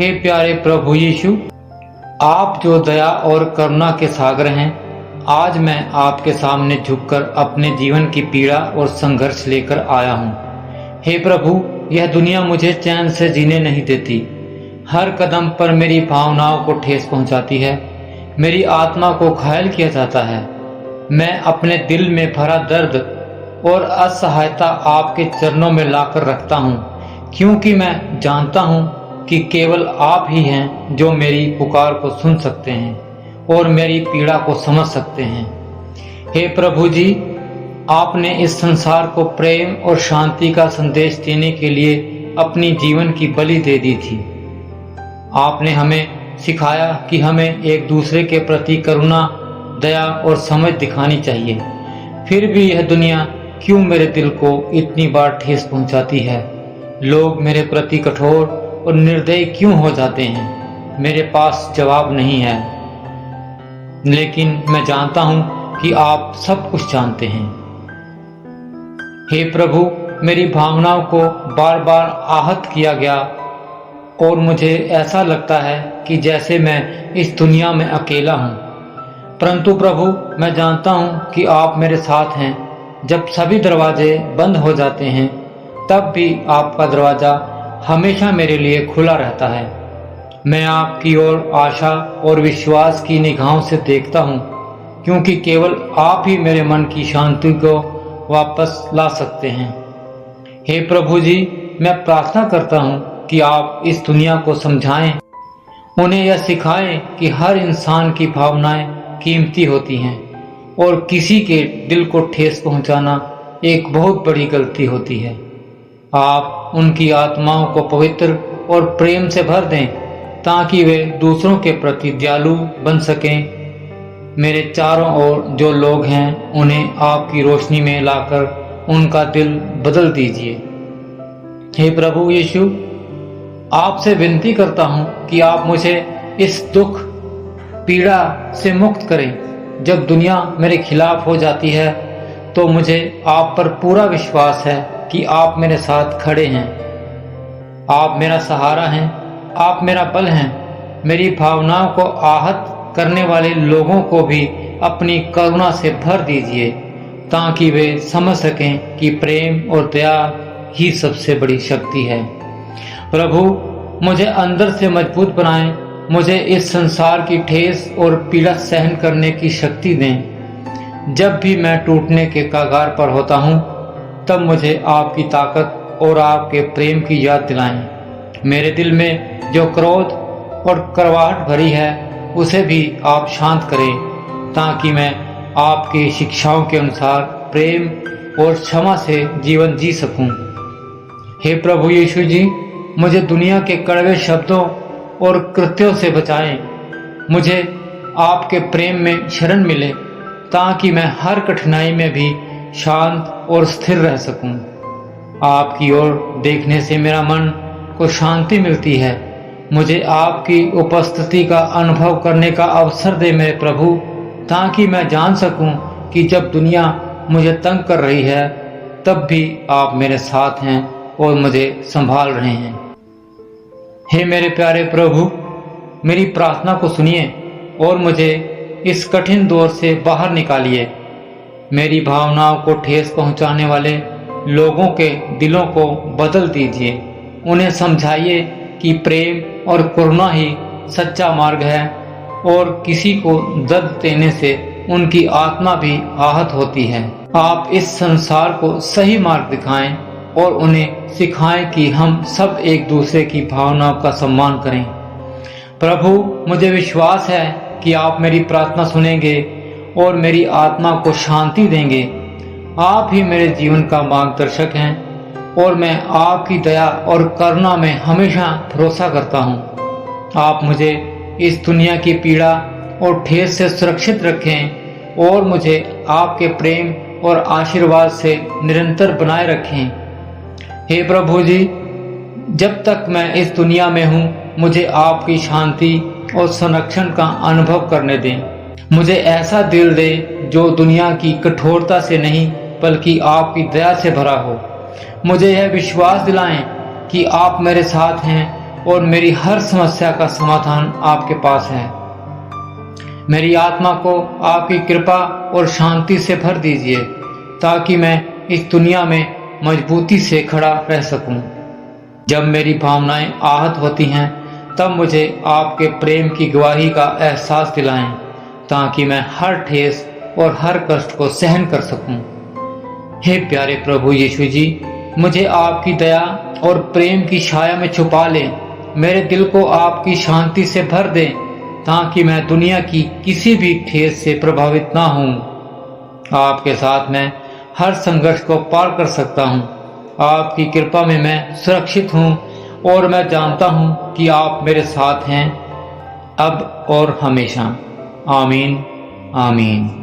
हे प्यारे प्रभु यीशु, आप जो दया और करुणा के सागर हैं, आज मैं आपके सामने झुककर अपने जीवन की पीड़ा और संघर्ष लेकर आया हूँ। हे प्रभु, यह दुनिया मुझे चैन से जीने नहीं देती। हर कदम पर मेरी भावनाओं को ठेस पहुंचाती है, मेरी आत्मा को घायल किया जाता है। मैं अपने दिल में भरा दर्द और असहायता आपके चरणों में लाकर रखता हूँ, क्योंकि मैं जानता हूँ कि केवल आप ही हैं जो मेरी पुकार को सुन सकते हैं और मेरी पीड़ा को समझ सकते हैं। हे प्रभु जी, आपने इस संसार को प्रेम और शांति का संदेश देने के लिए अपनी जीवन की बलि दे दी थी। आपने हमें सिखाया कि हमें एक दूसरे के प्रति करुणा, दया और समझ दिखानी चाहिए। फिर भी यह दुनिया क्यों मेरे दिल को इतनी बार ठेस पहुंचाती है? लोग मेरे प्रति कठोर और निर्दयी क्यों हो जाते हैं? मेरे पास जवाब नहीं है, लेकिन मैं जानता हूं कि आप सब कुछ जानते हैं। हे प्रभु, मेरी भावनाओं को बार बार आहत किया गया और मुझे ऐसा लगता है कि जैसे मैं इस दुनिया में अकेला हूं। परंतु प्रभु, मैं जानता हूं कि आप मेरे साथ हैं। जब सभी दरवाजे बंद हो जाते हैं, तब भी आपका दरवाजा हमेशा मेरे लिए खुला रहता है। मैं आपकी ओर आशा और विश्वास की निगाहों से देखता हूं, क्योंकि केवल आप ही मेरे मन की शांति को वापस ला सकते हैं। हे प्रभु जी, मैं प्रार्थना करता हूं कि आप इस दुनिया को समझाएं, उन्हें यह सिखाएं कि हर इंसान की भावनाएं कीमती होती हैं और किसी के दिल को ठेस पहुंचाना एक बहुत बड़ी गलती होती है। आप उनकी आत्माओं को पवित्र और प्रेम से भर दें, ताकि वे दूसरों के प्रति दयालु बन सकें। मेरे चारों ओर जो लोग हैं, उन्हें आपकी रोशनी में लाकर उनका दिल बदल दीजिए। हे प्रभु यीशु, आपसे विनती करता हूं कि आप मुझे इस दुख, पीड़ा से मुक्त करें। जब दुनिया मेरे खिलाफ हो जाती है, तो मुझे आप पर पूरा विश्वास है कि आप मेरे साथ खड़े हैं। आप मेरा सहारा हैं, आप मेरा बल हैं। मेरी भावनाओं को आहत करने वाले लोगों को भी अपनी करुणा से भर दीजिए, ताकि वे समझ सकें कि प्रेम और दया ही सबसे बड़ी शक्ति है। प्रभु, मुझे अंदर से मजबूत बनाएं, मुझे इस संसार की ठेस और पीड़ा सहन करने की शक्ति दें। जब भी मैं टूटने के कगार पर होता हूँ, तब मुझे आपकी ताकत और आपके प्रेम की याद दिलाएं। मेरे दिल में जो क्रोध और कड़वाहट भरी है, उसे भी आप शांत करें, ताकि मैं आपकी शिक्षाओं के अनुसार प्रेम और क्षमा से जीवन जी सकूं। हे प्रभु यीशु जी, मुझे दुनिया के कड़वे शब्दों और कृत्यों से बचाएं। मुझे आपके प्रेम में शरण मिले, ताकि मैं हर कठिनाई में भी शांत और स्थिर रह सकूं। आपकी ओर देखने से मेरा मन को शांति मिलती है। मुझे आपकी उपस्थिति का अनुभव करने का अवसर दे मेरे प्रभु, ताकि मैं जान सकूं कि जब दुनिया मुझे तंग कर रही है, तब भी आप मेरे साथ हैं और मुझे संभाल रहे हैं। हे मेरे प्यारे प्रभु, मेरी प्रार्थना को सुनिए और मुझे इस कठिन दौर से बाहर निकालिए। मेरी भावनाओं को ठेस पहुंचाने वाले लोगों के दिलों को बदल दीजिए। उन्हें समझाइए कि प्रेम और करुणा ही सच्चा मार्ग है और किसी को दर्द देने से उनकी आत्मा भी आहत होती है। आप इस संसार को सही मार्ग दिखाएं और उन्हें सिखाएं कि हम सब एक दूसरे की भावनाओं का सम्मान करें। प्रभु, मुझे विश्वास है कि आप मेरी प्रार्थना सुनेंगे और मेरी आत्मा को शांति देंगे। आप ही मेरे जीवन का मार्गदर्शक हैं और मैं आपकी दया और करुणा में हमेशा भरोसा करता हूँ। आप मुझे इस दुनिया की पीड़ा और ठेस से सुरक्षित रखें और मुझे आपके प्रेम और आशीर्वाद से निरंतर बनाए रखें। हे प्रभु जी, जब तक मैं इस दुनिया में हूँ, मुझे आपकी शांति और संरक्षण का अनुभव करने दें। मुझे ऐसा दिल दे जो दुनिया की कठोरता से नहीं, बल्कि आपकी दया से भरा हो। मुझे यह विश्वास दिलाएं कि आप मेरे साथ हैं और मेरी हर समस्या का समाधान आपके पास है। मेरी आत्मा को आपकी कृपा और शांति से भर दीजिए ताकि मैं इस दुनिया में मजबूती से खड़ा रह सकूं। जब मेरी भावनाएं आहत होती हैं तब मुझे आपके प्रेम की गवाही का एहसास दिलाएं ताकि मैं हर ठेस और हर कष्ट को सहन कर सकूं। हे प्यारे प्रभु यीशु जी, मुझे आपकी दया और प्रेम की छाया में छुपा लें। मेरे दिल को आपकी शांति से भर दें ताकि मैं दुनिया की किसी भी ठेस से प्रभावित ना हूं। आपके साथ मैं हर संघर्ष को पार कर सकता हूं। आपकी कृपा में मैं सुरक्षित हूं और मैं जानता हूं कि आप मेरे साथ हैं अब और हमेशा। आमीन आमीन।